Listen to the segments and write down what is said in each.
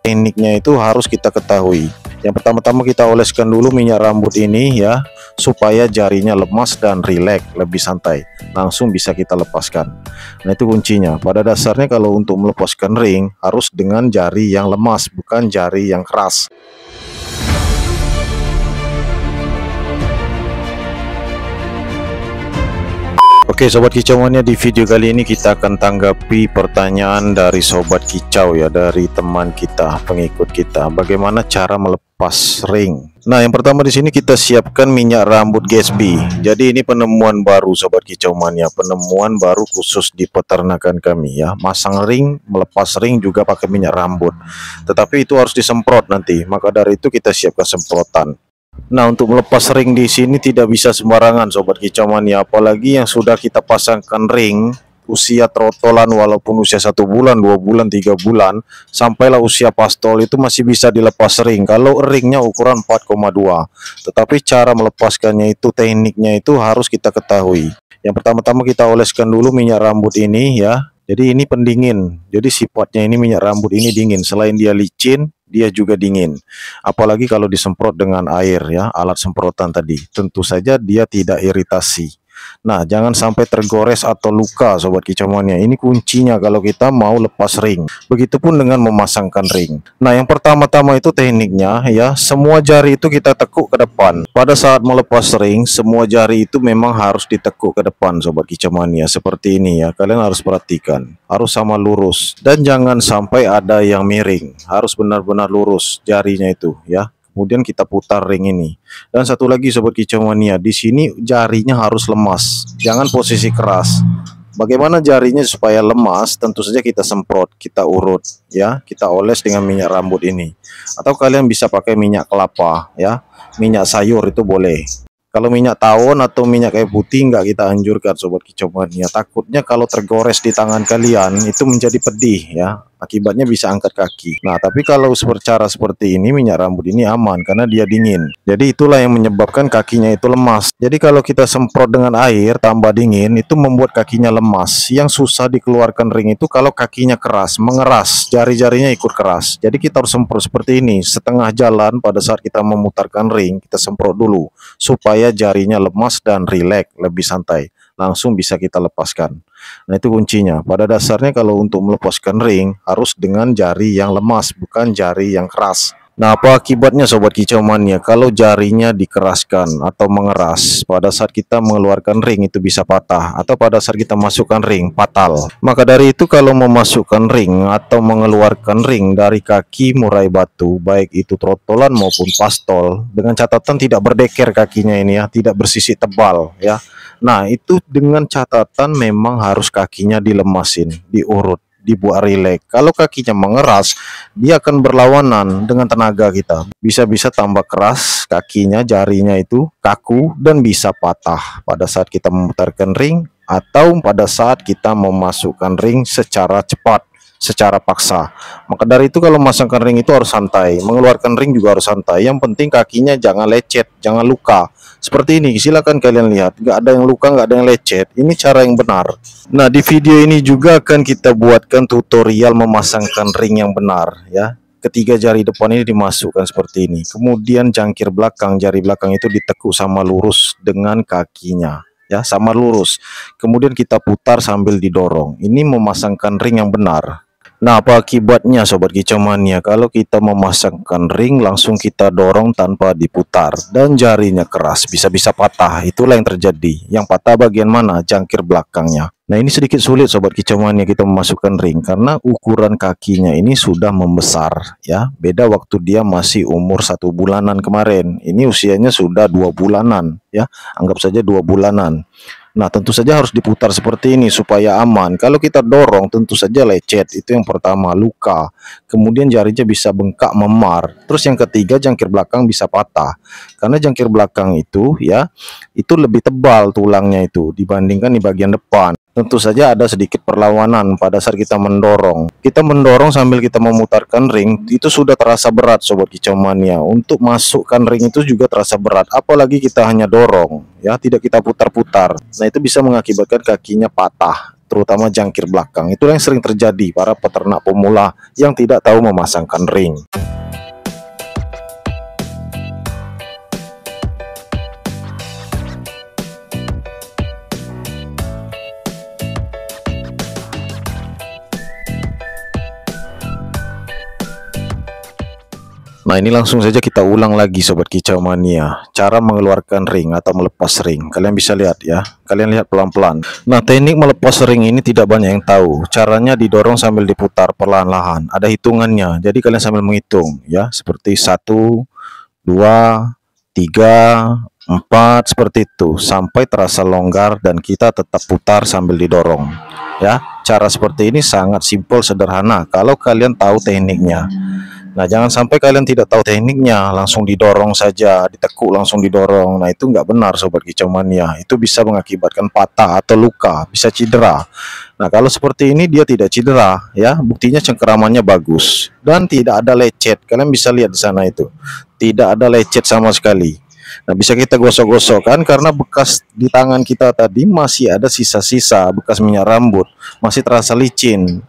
Tekniknya itu harus kita ketahui. Yang pertama-tama kita oleskan dulu minyak rambut ini ya, supaya jarinya lemas dan rileks, lebih santai. Langsung bisa kita lepaskan. Nah itu kuncinya. Pada dasarnya kalau untuk melepaskan ring harus dengan jari yang lemas, bukan jari yang keras. Oke sobat kicau mania, di video kali ini kita akan tanggapi pertanyaan dari sobat kicau ya, dari teman kita, pengikut kita, bagaimana cara melepas ring. Nah yang pertama di sini kita siapkan minyak rambut Gatsby. Jadi ini penemuan baru sobat kicau mania, penemuan baru khusus di peternakan kami ya. Masang ring, melepas ring juga pakai minyak rambut, tetapi itu harus disemprot nanti, maka dari itu kita siapkan semprotan. Nah untuk melepas ring di sini tidak bisa sembarangan sobat kicau mania, apalagi yang sudah kita pasangkan ring usia trotolan, walaupun usia 1 bulan, 2 bulan, 3 bulan, sampailah usia pastol itu masih bisa dilepas ring kalau ringnya ukuran 4,2. Tetapi cara melepaskannya itu, tekniknya itu harus kita ketahui. Yang pertama-tama kita oleskan dulu minyak rambut ini ya. Jadi ini pendingin, jadi sifatnya ini minyak rambut ini dingin. Selain dia licin, dia juga dingin. Apalagi kalau disemprot dengan air ya, alat semprotan tadi, tentu saja dia tidak iritasi. Nah jangan sampai tergores atau luka sobat kicau mania. Ini kuncinya kalau kita mau lepas ring. Begitupun dengan memasangkan ring. Nah yang pertama-tama itu tekniknya ya, semua jari itu kita tekuk ke depan. Pada saat melepas ring, semua jari itu memang harus ditekuk ke depan sobat kicau mania. Seperti ini ya, kalian harus perhatikan, harus sama lurus, dan jangan sampai ada yang miring. Harus benar-benar lurus jarinya itu ya. Kemudian kita putar ring ini. Dan satu lagi sobat kicau mania, di sini jarinya harus lemas, jangan posisi keras. Bagaimana jarinya supaya lemas? Tentu saja kita semprot, kita urut ya, kita oles dengan minyak rambut ini. Atau kalian bisa pakai minyak kelapa ya, minyak sayur itu boleh. Kalau minyak tawon atau minyak kayu putih nggak kita anjurkan sobat kicau mania. Takutnya kalau tergores di tangan kalian itu menjadi pedih ya. Akibatnya bisa angkat kaki. Nah tapi kalau cara seperti ini, minyak rambut ini aman karena dia dingin. Jadi itulah yang menyebabkan kakinya itu lemas. Jadi kalau kita semprot dengan air tambah dingin, itu membuat kakinya lemas. Yang susah dikeluarkan ring itu kalau kakinya keras, mengeras, jari-jarinya ikut keras. Jadi kita harus semprot seperti ini. Setengah jalan pada saat kita memutarkan ring, kita semprot dulu supaya jarinya lemas dan rileks, lebih santai. Langsung bisa kita lepaskan. Nah itu kuncinya. Pada dasarnya kalau untuk melepaskan ring harus dengan jari yang lemas, bukan jari yang keras. Nah apa akibatnya sobat kicau mania kalau jarinya dikeraskan atau mengeras? Pada saat kita mengeluarkan ring itu bisa patah, atau pada saat kita masukkan ring fatal. Maka dari itu kalau memasukkan ring atau mengeluarkan ring dari kaki murai batu, baik itu trotolan maupun pastol, dengan catatan tidak berdeker kakinya ini ya, tidak bersisi tebal ya. Nah itu dengan catatan memang harus kakinya dilemasin, diurut, dibuat rileks. Kalau kakinya mengeras, dia akan berlawanan dengan tenaga kita. Bisa-bisa tambah keras kakinya, jarinya itu kaku dan bisa patah pada saat kita memutarkan ring atau pada saat kita memasukkan ring secara cepat, secara paksa. Maka dari itu kalau memasangkan ring itu harus santai, mengeluarkan ring juga harus santai. Yang penting kakinya jangan lecet, jangan luka. Seperti ini, silakan kalian lihat, nggak ada yang luka, nggak ada yang lecet. Ini cara yang benar. Nah di video ini juga akan kita buatkan tutorial memasangkan ring yang benar ya. Ketiga jari depan ini dimasukkan seperti ini, kemudian jangkir belakang, jari belakang itu ditekuk sama lurus dengan kakinya ya, sama lurus. Kemudian kita putar sambil didorong. Ini memasangkan ring yang benar. Nah apa akibatnya sobat kicau mania kalau kita memasangkan ring langsung kita dorong tanpa diputar dan jarinya keras, bisa-bisa patah. Itulah yang terjadi. Yang patah bagian mana? Jangkir belakangnya. Nah ini sedikit sulit sobat kicau mania kita memasukkan ring karena ukuran kakinya ini sudah membesar ya. Beda waktu dia masih umur 1 bulanan kemarin. Ini usianya sudah 2 bulanan ya. Anggap saja 2 bulanan. Nah tentu saja harus diputar seperti ini supaya aman. Kalau kita dorong tentu saja lecet, itu yang pertama, luka. Kemudian jarinya bisa bengkak, memar. Terus yang ketiga, jangkir belakang bisa patah. Karena jangkir belakang itu ya, itu lebih tebal tulangnya itu dibandingkan di bagian depan. Tentu saja ada sedikit perlawanan pada saat kita mendorong. Kita mendorong sambil kita memutarkan ring, itu sudah terasa berat sobat kicau mania. Untuk masukkan ring itu juga terasa berat, apalagi kita hanya dorong ya, tidak kita putar-putar. Nah itu bisa mengakibatkan kakinya patah terutama jangkir belakang. Itulah yang sering terjadi para peternak pemula yang tidak tahu memasangkan ring. Nah, ini langsung saja kita ulang lagi Sobat Kicau Mania, cara mengeluarkan ring atau melepas ring. Kalian bisa lihat ya, kalian lihat pelan-pelan. Nah, teknik melepas ring ini tidak banyak yang tahu. Caranya didorong sambil diputar perlahan-lahan. Ada hitungannya, jadi kalian sambil menghitung ya, seperti 1, 2, 3, 4, seperti itu, sampai terasa longgar dan kita tetap putar sambil didorong ya. Cara seperti ini sangat simpel, sederhana kalau kalian tahu tekniknya. Nah, jangan sampai kalian tidak tahu tekniknya, langsung didorong saja, ditekuk langsung didorong. Nah, itu nggak benar Sobat Kicau Mania. Itu bisa mengakibatkan patah atau luka, bisa cedera. Nah, kalau seperti ini dia tidak cedera ya, buktinya cengkeramannya bagus dan tidak ada lecet. Kalian bisa lihat di sana itu. Tidak ada lecet sama sekali. Nah, bisa kita gosok-gosok kan, karena bekas di tangan kita tadi masih ada sisa-sisa bekas minyak rambut, masih terasa licin.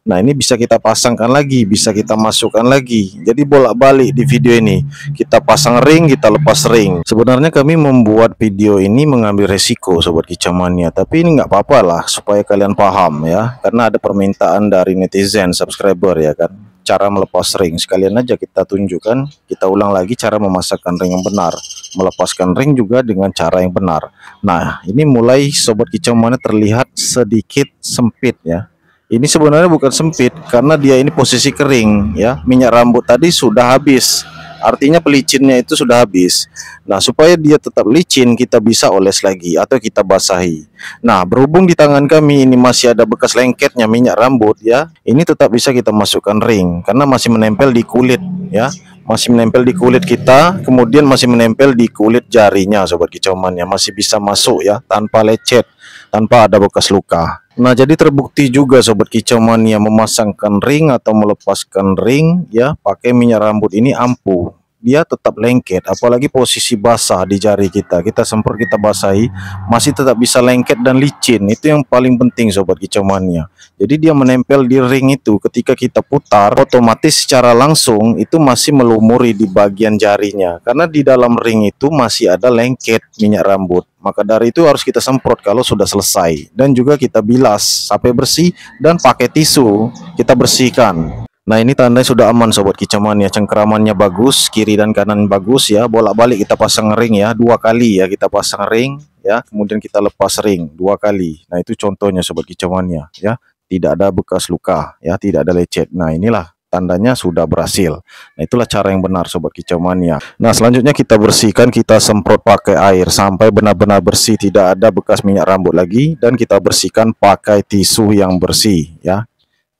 Nah, ini bisa kita pasangkan lagi, bisa kita masukkan lagi. Jadi bolak-balik di video ini. Kita pasang ring, kita lepas ring. Sebenarnya kami membuat video ini mengambil resiko Sobat Kicau Mania, tapi ini nggak apa-apa lah, supaya kalian paham ya. Karena ada permintaan dari netizen, subscriber ya kan, cara melepas ring. Sekalian aja kita tunjukkan, kita ulang lagi cara memasangkan ring yang benar, melepaskan ring juga dengan cara yang benar. Nah, ini mulai Sobat Kicau Mania terlihat sedikit sempit ya. Ini sebenarnya bukan sempit karena dia ini posisi kering ya. Minyak rambut tadi sudah habis. Artinya pelicinnya itu sudah habis. Nah, supaya dia tetap licin, kita bisa oles lagi atau kita basahi. Nah, berhubung di tangan kami ini masih ada bekas lengketnya minyak rambut ya, ini tetap bisa kita masukkan ring karena masih menempel di kulit ya. Masih menempel di kulit kita, kemudian masih menempel di kulit jarinya Sobat Kicau Mania, masih bisa masuk ya, tanpa lecet, tanpa ada bekas luka. Nah, jadi terbukti juga Sobat Kicau Mania, memasangkan ring atau melepaskan ring ya pakai minyak rambut ini ampuh. Dia tetap lengket, apalagi posisi basah di jari kita. Kita semprot, kita basahi, masih tetap bisa lengket dan licin. Itu yang paling penting Sobat Kicau Mania. Jadi dia menempel di ring itu, ketika kita putar, otomatis secara langsung itu masih melumuri di bagian jarinya. Karena di dalam ring itu masih ada lengket minyak rambut. Maka dari itu harus kita semprot kalau sudah selesai. Dan juga kita bilas sampai bersih dan pakai tisu kita bersihkan. Nah, ini tandanya sudah aman Sobat Kicau Mania, cengkeramannya bagus, kiri dan kanan bagus ya. Bolak-balik kita pasang ring ya, 2 kali ya kita pasang ring ya, kemudian kita lepas ring 2 kali. Nah, itu contohnya Sobat Kicau Mania ya, tidak ada bekas luka ya, tidak ada lecet. Nah, inilah tandanya sudah berhasil. Nah, itulah cara yang benar Sobat Kicau Mania. Nah, selanjutnya kita bersihkan, kita semprot pakai air sampai benar-benar bersih, tidak ada bekas minyak rambut lagi, dan kita bersihkan pakai tisu yang bersih ya.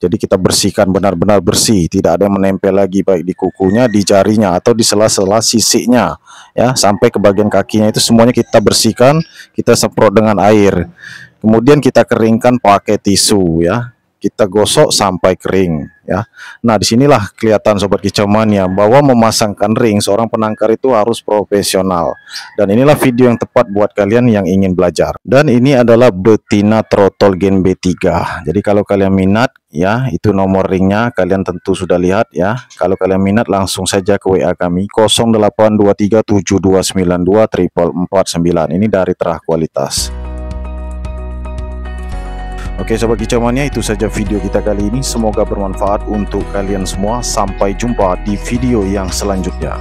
Jadi kita bersihkan benar-benar bersih, tidak ada yang menempel lagi baik di kukunya, di jarinya atau di sela-sela sisiknya ya, sampai ke bagian kakinya itu semuanya kita bersihkan, kita semprot dengan air. Kemudian kita keringkan pakai tisu ya. Kita gosok sampai kering ya. Nah, disinilah kelihatan Sobat Kicau Mania bahwa memasangkan ring seorang penangkar itu harus profesional. Dan inilah video yang tepat buat kalian yang ingin belajar. Dan ini adalah betina trotol gen B3. Jadi kalau kalian minat ya, itu nomor ringnya kalian tentu sudah lihat ya. Kalau kalian minat langsung saja ke WA kami 082372924449. Ini dari Terah Kualitas. Oke Sobat Kicau Mania, itu saja video kita kali ini. Semoga bermanfaat untuk kalian semua. Sampai jumpa di video yang selanjutnya.